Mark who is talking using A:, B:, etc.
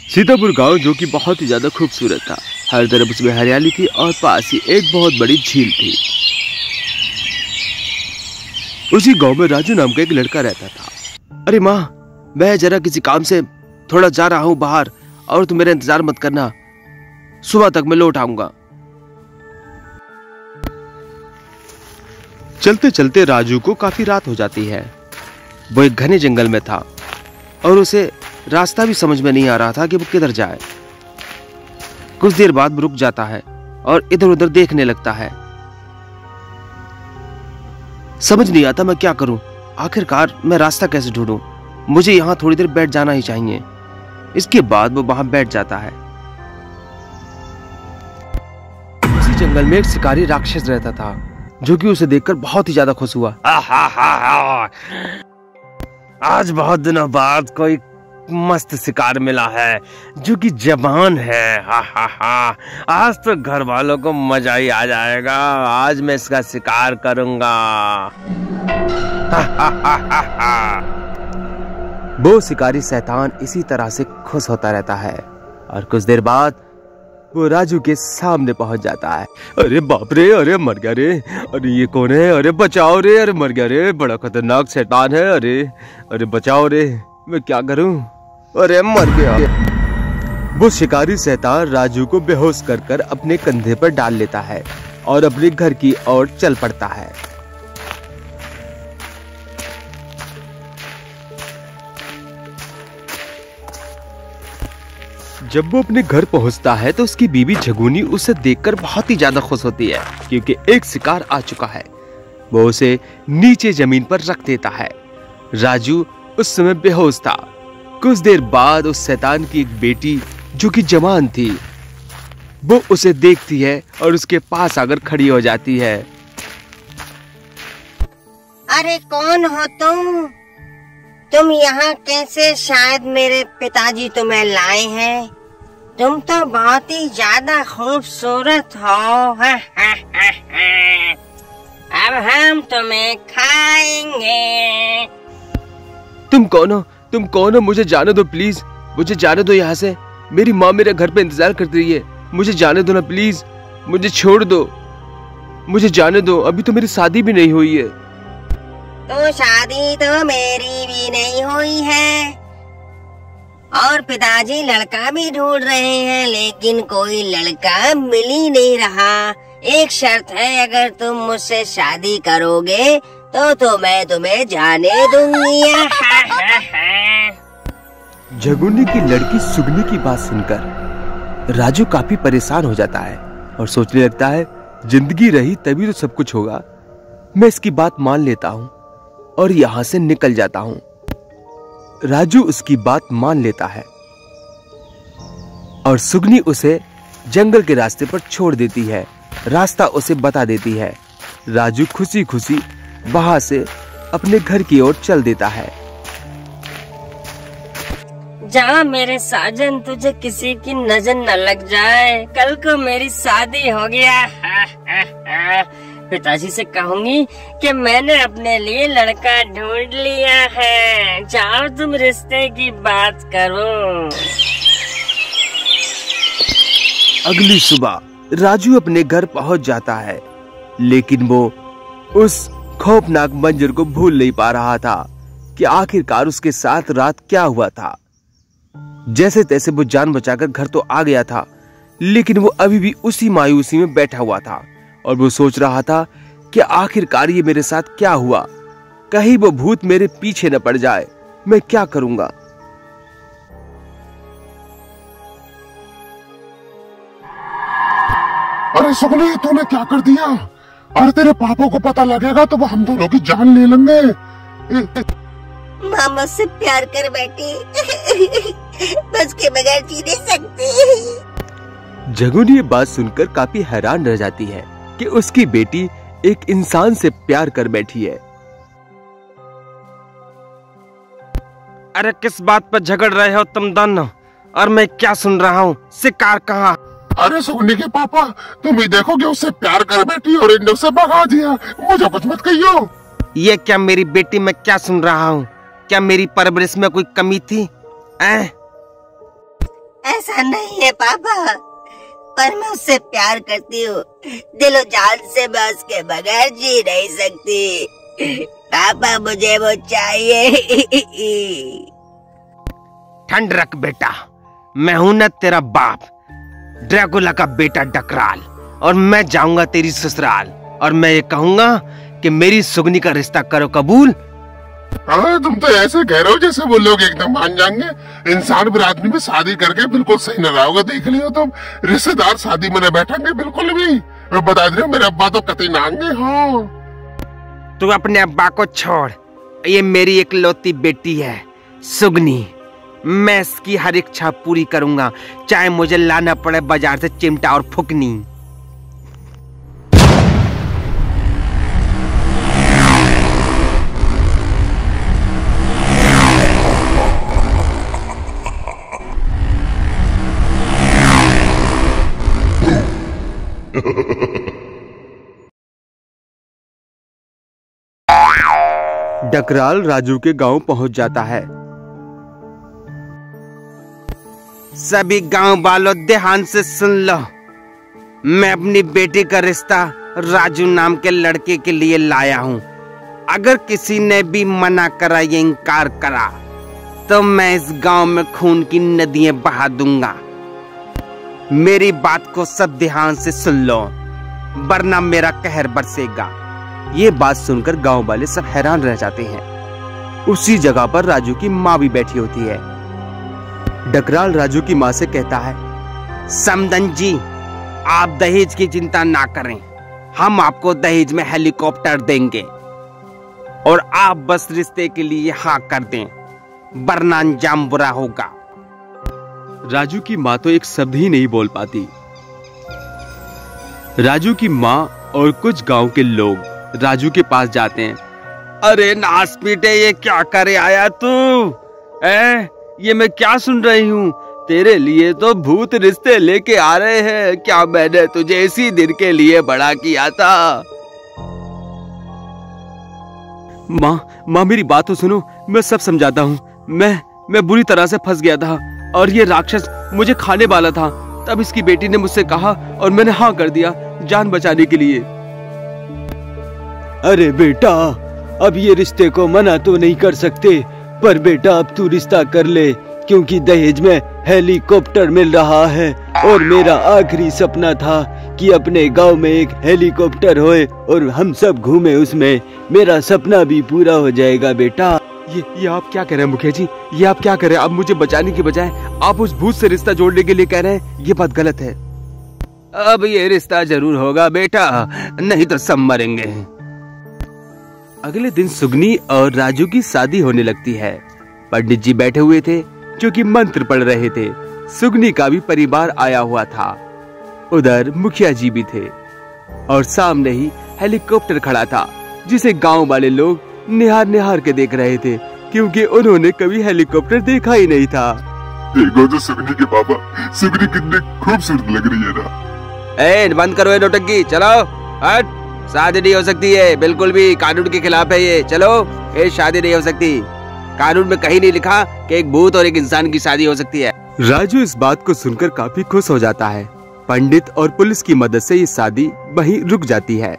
A: सीतापुर गांव जो कि बहुत ही ज्यादा खूबसूरत था, हर तरफ उसमें हरियाली थी और पास ही एक बहुत बड़ी झील थी। उसी गांव में राजू नाम का एक लड़का रहता था। अरे माँ, मैं जरा किसी काम से थोड़ा जा रहा हूँ बाहर और तुम मेरा इंतजार मत करना, सुबह तक मैं लौट आऊंगा। चलते चलते राजू को काफी रात हो जाती है। वो एक घने जंगल में था और उसे रास्ता भी समझ में नहीं आ रहा था कि वो किधर जाए। कुछ देर बाद वो रुक जाता है और इधर उधर देखने लगता है। समझ नहीं आता मैं क्या करूं, आखिरकार मैं रास्ता कैसे ढूंढूं। मुझे यहां थोड़ी देर बैठ जाना ही चाहिए। इसके बाद वो वहां बैठ जाता है। उसी जंगल में एक शिकारी राक्षस रहता था जो कि उसे देखकर बहुत ही ज्यादा खुश हुआ। आज बहुत दिनों बाद कोई मस्त शिकार मिला है जो कि जवान है। आज तो घर वालों को मजा ही आ जाएगा। आज मैं इसका शिकार करूंगा। वो शिकारी शैतान इसी तरह से खुश होता रहता है और कुछ देर बाद वो राजू के सामने पहुंच जाता है। अरे बाप रे, अरे मर गया रे, अरे ये कौन है, अरे बचाओ रे, अरे मर गया रे, बड़ा खतरनाक शैतान है, अरे बचाओ रे, मैं क्या करूं, अरे मर गया। वो शिकारी शैतान राजू को बेहोश कर अपने कंधे पर डाल लेता है और अपने घर की ओर चल पड़ता है। जब वो अपने घर पहुंचता है तो उसकी बीवी झगुनी उसे देखकर बहुत ही ज्यादा खुश होती है क्योंकि एक शिकार आ चुका है। वो उसे नीचे जमीन पर रख देता है। राजू उस समय बेहोश था। कुछ देर बाद उस शैतान की एक बेटी जो कि जवान थी, वो उसे देखती है और उसके पास आकर खड़ी हो जाती है।
B: अरे कौन हो तुम यहाँ कैसे? शायद मेरे पिताजी तुम्हें लाए हैं। तुम तो बहुत ही ज्यादा खूबसूरत हो। अब हम तुम्हें खाएंगे।
A: तुम कौन हो? मुझे जाने दो प्लीज, मुझे जाने दो यहाँ से। मेरी माँ मेरे घर पे इंतजार करती रही है। मुझे जाने दो ना प्लीज, मुझे छोड़ दो, मुझे जाने दो। अभी तो मेरी शादी भी नहीं हुई है।
B: तो शादी तो मेरी भी नहीं हुई है और पिताजी लड़का भी ढूंढ रहे हैं, लेकिन कोई लड़का मिल ही नहीं रहा। एक शर्त है, अगर तुम मुझसे शादी करोगे तो मैं तुम्हें जाने दूंगी।
A: झगुनी की लड़की सुगनी की बात सुनकर राजू काफी परेशान हो जाता है और सोचने लगता है, जिंदगी रही तभी तो सब कुछ होगा। मैं इसकी बात मान लेता हूँ और यहाँ से निकल जाता हूँ। राजू उसकी बात मान लेता है और सुगनी उसे जंगल के रास्ते पर छोड़ देती है, रास्ता उसे बता देती है। राजू खुशी खुशी वहां से अपने घर की ओर चल देता है।
B: जा मेरे साजन, तुझे किसी की नजर न लग जाए। कल को मेरी शादी हो गया। पिताजी से कहूंगी कि मैंने अपने लिए लड़का ढूंढ लिया है। जाओ तुम रिश्ते की बात करो।
A: अगली सुबह राजू अपने घर पहुंच जाता है, लेकिन वो उस खौफनाक मंजर को भूल नहीं पा रहा था कि आखिरकार उसके साथ रात क्या हुआ था। जैसे तैसे वो जान बचाकर घर तो आ गया था, लेकिन वो अभी भी उसी मायूसी में बैठा हुआ था और वो सोच रहा था कि आखिरकार ये मेरे साथ क्या हुआ। कहीं वो भूत मेरे पीछे न पड़ जाए, मैं क्या करूंगा।
C: अरे सुगनी, तूने क्या कर दिया? अरे तेरे पापा को पता लगेगा तो वो हम दोनों की जान ले लेंगे।
B: माँ मुझसे प्यार कर बैठी, बस के बगैर जी नहीं सकती।
A: झगुनी ये बात सुनकर काफी हैरान रह जाती है कि उसकी बेटी एक इंसान से प्यार कर बैठी है।
D: अरे किस बात पर झगड़ रहे हो तुम दोनों?
A: और मैं क्या सुन रहा हूँ? शिकार कहाँ?
C: अरे सुगनी के पापा, तुम ही देखोगे उससे प्यार कर बैठी और इन्हें उसे भगा दिया। मुझे कुछ मत कहियो।
A: ये क्या मेरी बेटी, मैं क्या सुन रहा हूँ? क्या मेरी परवरिश में कोई कमी थी?
B: ऐसा नहीं है पापा, पर मैं उससे प्यार करती हूँ। दिलो जान से मैं उसके बगैर जी नहीं सकती। पापा मुझे वो चाहिए।
A: ठंड रख बेटा, मैं हूं ना तेरा बाप, ड्रैकुला का बेटा डकराल, और मैं जाऊंगा तेरी ससुराल और मैं ये कहूंगा कि मेरी सुगनी का रिश्ता करो कबूल।
C: हाँ, तुम तो ऐसे कह रहे हो जैसे वो लोग एकदम मान जाएंगे। इंसान बिरादरी में शादी करके बिल्कुल सही न रहा होगा, देख लियो तुम। रिश्तेदार शादी में न बैठेंगे बिल्कुल भी। मैं बता दे रहा हूँ, मेरे अब्बा तो कतई ना आएंगे। हाँ,
A: तू अपने अब्बा को छोड़, ये मेरी इकलौती बेटी है सुगनी। मैं इसकी हर इच्छा पूरी करूंगा, चाहे मुझे लाना पड़े बाजार से चिमटा और फुकनी। डकराल राजू के गांव पहुंच जाता है। सभी गांव वालों ध्यान से सुन लो, मैं अपनी बेटी का रिश्ता राजू नाम के लड़के के लिए लाया हूं। अगर किसी ने भी मना करा या इनकार करा तो मैं इस गांव में खून की नदियां बहा दूंगा। मेरी बात को सब ध्यान से सुन लो, वरना मेरा कहर बरसेगा। ये बात सुनकर गांव वाले सब हैरान रह जाते हैं। उसी जगह पर राजू की माँ भी बैठी होती है। डकराल राजू की माँ से कहता है, समदन जी, आप दहेज की चिंता ना करें, हम आपको दहेज में हेलीकॉप्टर देंगे और आप बस रिश्ते के लिए हाँ कर दें, वरना अंजाम बुरा होगा। राजू की माँ तो एक शब्द ही नहीं बोल पाती। राजू की माँ और कुछ गांव के लोग राजू के पास जाते हैं। अरे नास पीटे, ये क्या करे आया तू? ये मैं क्या सुन रही हूँ? तेरे लिए तो भूत रिश्ते लेके आ रहे हैं। क्या मैंने तुझे इसी दिन के लिए बड़ा किया था? माँ मेरी बात तो सुनो, मैं सब समझाता हूँ। मैं बुरी तरह से फंस गया था और ये राक्षस मुझे खाने वाला था। तब इसकी बेटी ने मुझसे कहा और मैंने हाँ कर दिया जान बचाने के लिए।
D: अरे बेटा, अब ये रिश्ते को मना तो नहीं कर सकते, पर बेटा अब तू रिश्ता कर ले, क्योंकि दहेज में हेलीकॉप्टर मिल रहा है और मेरा आखिरी सपना था कि अपने गांव में एक हेलीकॉप्टर होए और हम सब घूमे उसमें। मेरा सपना भी पूरा हो जाएगा बेटा।
A: ये आप क्या कह रहे हैं मुखिया जी? ये आप क्या कह रहे हैं? आप मुझे बचाने की बजाय आप उस भूत से रिश्ता जोड़ने के लिए कह रहे हैं। ये बात गलत है। अब ये रिश्ता जरूर होगा बेटा, नहीं तो सब मरेंगे। अगले दिन सुगनी और राजू की शादी होने लगती है। पंडित जी बैठे हुए थे जो कि मंत्र पढ़ रहे थे। सुगनी का भी परिवार आया हुआ था। उधर मुखिया जी भी थे और सामने ही हेलीकॉप्टर खड़ा था, जिसे गांव वाले लोग निहार के देख रहे थे, क्योंकि उन्होंने कभी हेलीकॉप्टर देखा ही नहीं था।
C: देखो तो सुगनी के पापा, सुगनी कितनी खूबसूरत लग रही है ना।
A: बंद करो ये नौटंकी, चलो हट। शादी नहीं हो सकती है, बिल्कुल भी कानून के खिलाफ है ये। चलो, ये शादी नहीं हो सकती। कानून में कहीं नहीं लिखा कि एक भूत और एक इंसान की शादी हो सकती है। राजू इस बात को सुनकर काफी खुश हो जाता है। पंडित और पुलिस की मदद से ये शादी वहीं रुक जाती है।